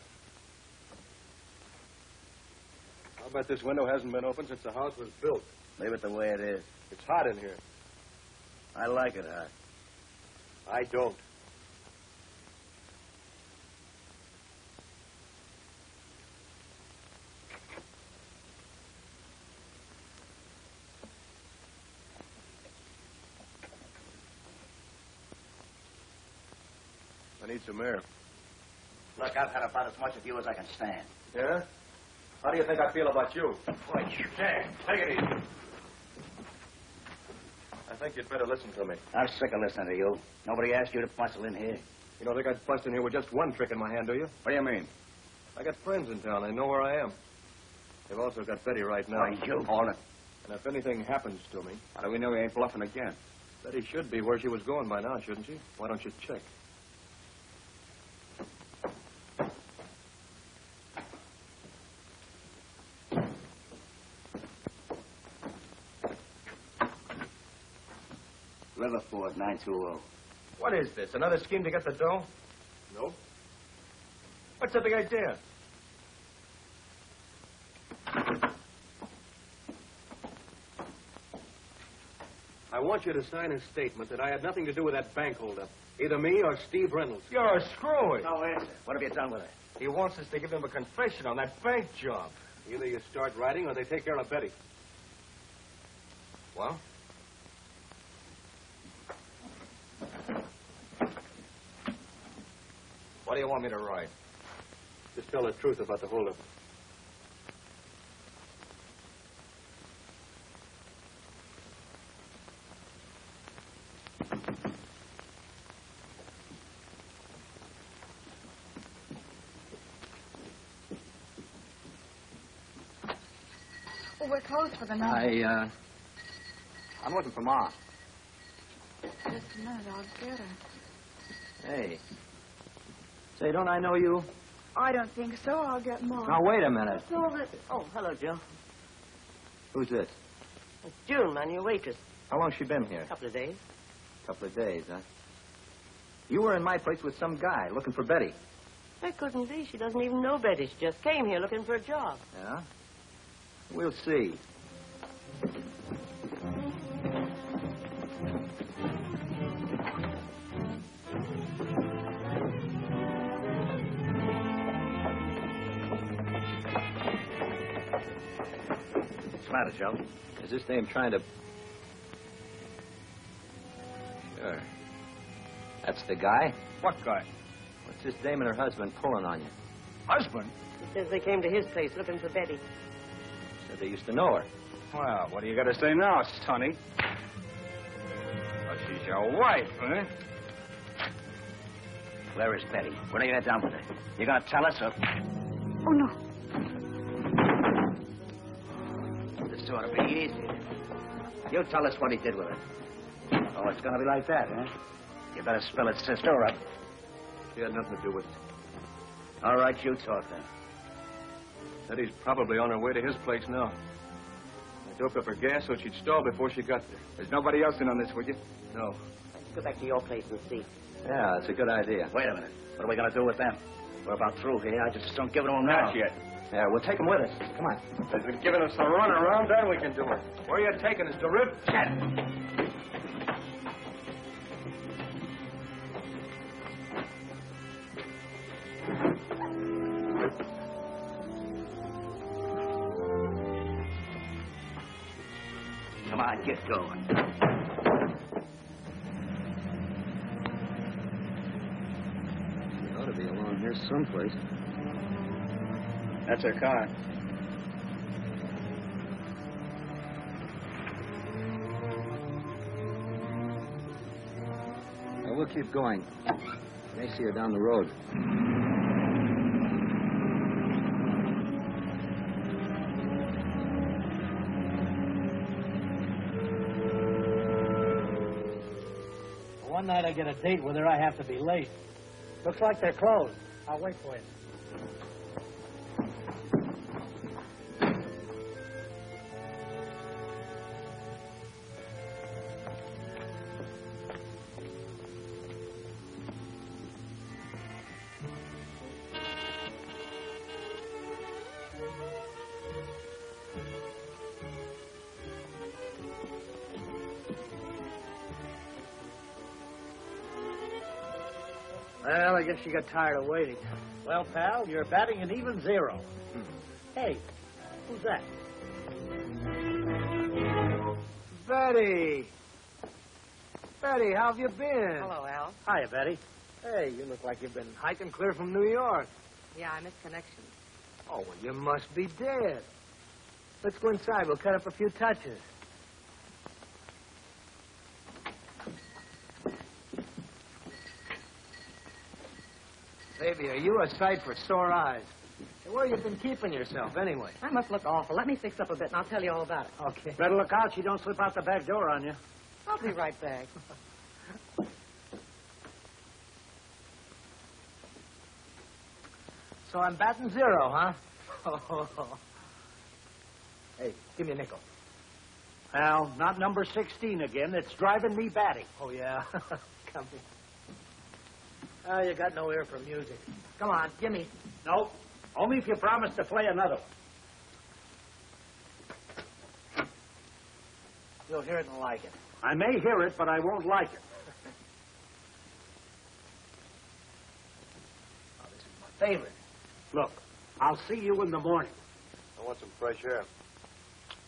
S2: I'll bet this window hasn't been open since the house was built.
S14: Leave it the way it is.
S2: It's hot in here.
S14: I like it hot.
S2: I don't. I need some air.
S14: Look, I've had about as much of you as I can stand.
S2: Yeah? How do you think I feel about you?
S14: Boy, there. Take it easy.
S2: I think you'd better listen to me.
S14: I'm sick of listening to you. Nobody asked you to bustle in here.
S2: You don't think I'd bust in here with just one trick in my hand, do you?
S14: What do you mean?
S2: I got friends in town. They know where I am. They've also got Betty right now.
S8: Why, you hold it.
S2: And if anything happens to me...
S8: How do we know he ain't bluffing again?
S2: Betty should be where she was going by now, shouldn't she? Why don't you check?
S1: Riverford, 920.
S2: What is this? Another scheme to get the dough? No. What's the big idea? I want you to sign a statement that I had nothing to do with that bank holdup. Either me or Steve Reynolds. You're a screwy.
S1: No answer. What have you done with it?
S2: He wants us to give him a confession on that bank job. Either you start writing or they take care of Betty. Well? What do you want me to write? Just tell the truth about the holdup.
S7: Well, we're closed for the night.
S9: I'm looking for Ma.
S7: Just a minute, I'll get her.
S9: Hey. Say, don't I know you?
S7: I don't think so. I'll get Mom.
S9: Now, wait a minute.
S15: That's all that... Oh, hello, Joe.
S9: Who's this?
S15: It's June, man, your waitress.
S9: How long's she been here?
S15: A couple of days.
S9: Couple of days, huh? You were in my place with some guy looking for Betty.
S15: That couldn't be. She doesn't even know Betty. She just came here looking for a job.
S9: Yeah? We'll see.
S1: What's the matter, Joe?
S9: Is this dame trying to... Sure. That's the guy?
S2: What guy?
S9: What's this dame and her husband pulling on you?
S2: Husband?
S15: He says they came to his place looking for Betty.
S9: Said they used to know her.
S2: Well, what do you got to say now, Sonny? Oh, she's your wife, huh?
S1: Where is Betty? What are you done with her? You gonna tell us or...
S7: Oh, no.
S1: This ought to be easy. You tell us what he did with her. Oh, it's gonna be like that, huh? You better spill it, sister, or I...
S2: She had nothing to do with it.
S1: All right, you talk then.
S2: Betty's probably on her way to his place now. I doped up her gas so she'd stall before she got there.
S9: There's nobody else in on this, would you?
S2: No.
S15: Let's go back to your place and see.
S9: Yeah, that's a good idea.
S1: Wait a minute. What are we gonna do with them? We're about through here. I just don't give it to them now.
S2: Not yet.
S9: Yeah, we'll take them with us. Come on.
S2: If they're giving us a run around, then we can do it. Where are you taking us, to Rib?
S1: Come on, get going.
S9: She ought to be along here someplace.
S2: That's her car.
S9: Well, we'll keep going. May see her down the road.
S14: One night I get a date with her, I have to be late. Looks like they're closed. I'll wait for you. Well, I guess you got tired of waiting. Well, pal, you're batting an even 0. Hey, who's that? Betty! Betty, how have you been?
S15: Hello, Al.
S14: Hiya, Betty. Hey, you look like you've been hiking clear from New York.
S15: Yeah, I missed connection.
S14: Oh, well, you must be dead. Let's go inside. We'll cut up a few touches. Baby, are you a sight for sore eyes? Hey, where you been keeping yourself, anyway?
S3: I must look awful. Let me fix up a bit, and I'll tell you all about it.
S14: Okay. Better look out she don't slip out the back door on you.
S3: I'll be right back.
S14: So I'm batting 0, huh? Hey, give me a nickel. Well, not number 16 again. It's driving me batty. Oh, yeah? Come here. Oh, you got no ear for music.
S3: Come on, gimme.
S14: Nope. Only if you promise to play another one. You'll hear it and like it. I may hear it, but I won't like it. Oh, this is my favorite. Look, I'll see you in the morning.
S2: I want some fresh air.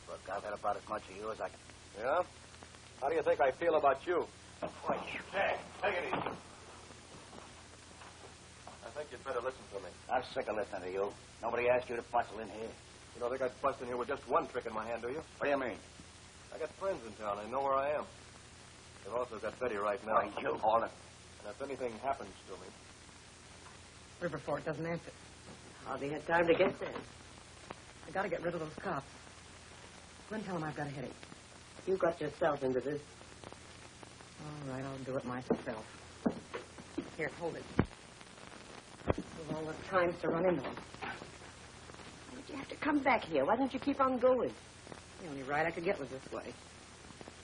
S1: Look, I've had about as much of you as I can.
S2: Yeah? How do you think I feel about you?
S6: Hey, take it easy.
S2: I think you'd better listen to me.
S1: I'm sick of listening to you. Nobody asked you to bustle in here.
S2: You don't think I'd bust in here with just one trick in my hand, do you?
S1: What do you mean?
S2: I got friends in town. They know where I am. They've also got Betty right now.
S1: Why, you all.
S2: And if anything happens to me...
S3: Riverford doesn't answer.
S15: Hardly had time to get there.
S3: I gotta get rid of those cops. Glenn, tell him I've got a headache.
S15: You got yourself into this.
S3: All right, I'll do it myself. Here, hold it. With all the times to run into them.
S15: Why did you have to come back here? Why don't you keep on going?
S3: The only ride I could get was this way.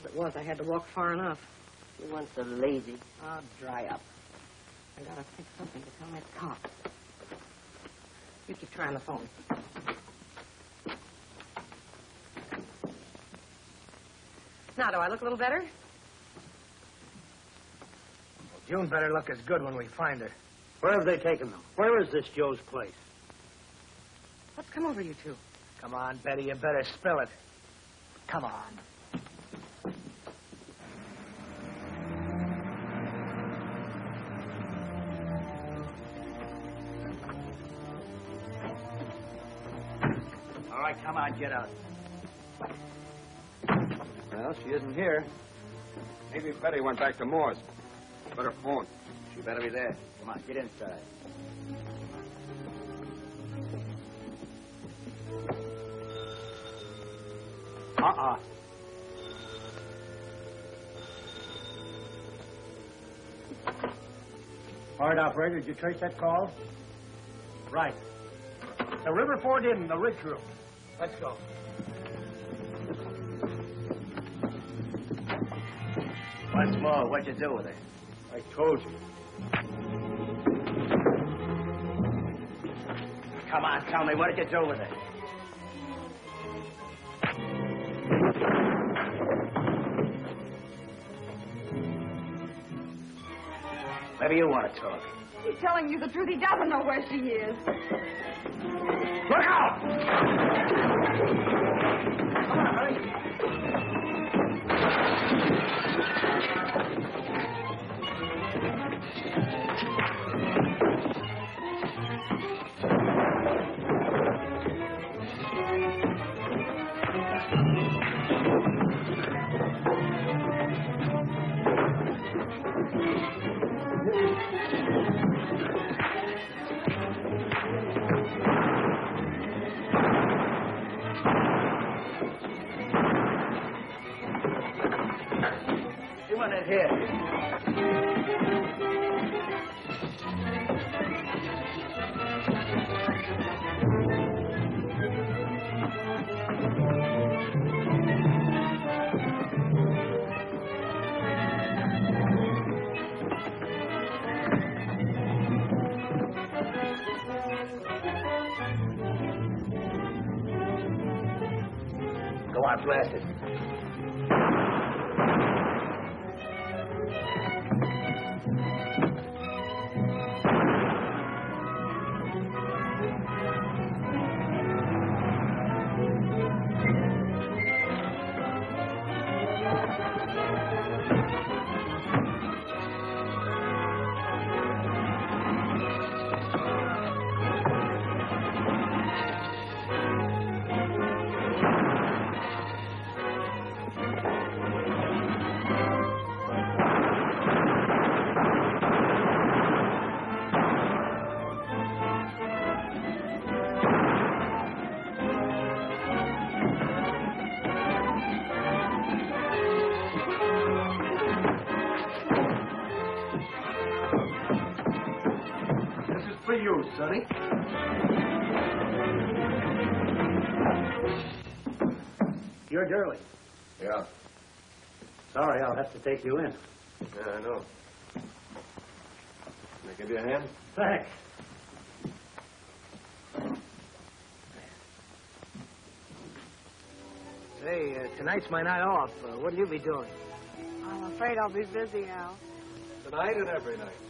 S3: As it was, I had to walk far enough.
S15: You weren't so lazy.
S3: Oh, dry up. I gotta think something to tell that cop. You keep trying the phone. Now, do I look a little better?
S14: Well, June better look as good when we find her. Where have they taken them? Where is this Joe's place?
S3: What's come over you two?
S14: Come on, Betty, you better spill it. Come on. All right, come on, get out.
S2: Well, she isn't here.
S11: Maybe Betty went back to Moore's. Better phone.
S1: She better be there. Come on, get inside.
S14: Uh-uh. All right, operator, did you trace that call? Right. The Riverford Inn, the Ridge Room. Let's go.
S1: Once more, what'd you do with her?
S14: I told you.
S1: Come on, tell me, what did you do with her? Maybe you want to talk.
S10: He's telling you the truth. He doesn't know where she is.
S14: Look out! Come on, hurry.
S1: He went in here. Go on, blast it.
S2: for you, Sonny.
S14: You're Durling.
S2: Yeah.
S14: Sorry, I'll have to take you in.
S2: Yeah, I know. Can I give you a hand?
S14: Thanks. Hey, tonight's my night off. What'll you be doing?
S7: I'm afraid I'll be busy, Al.
S2: Tonight and every night.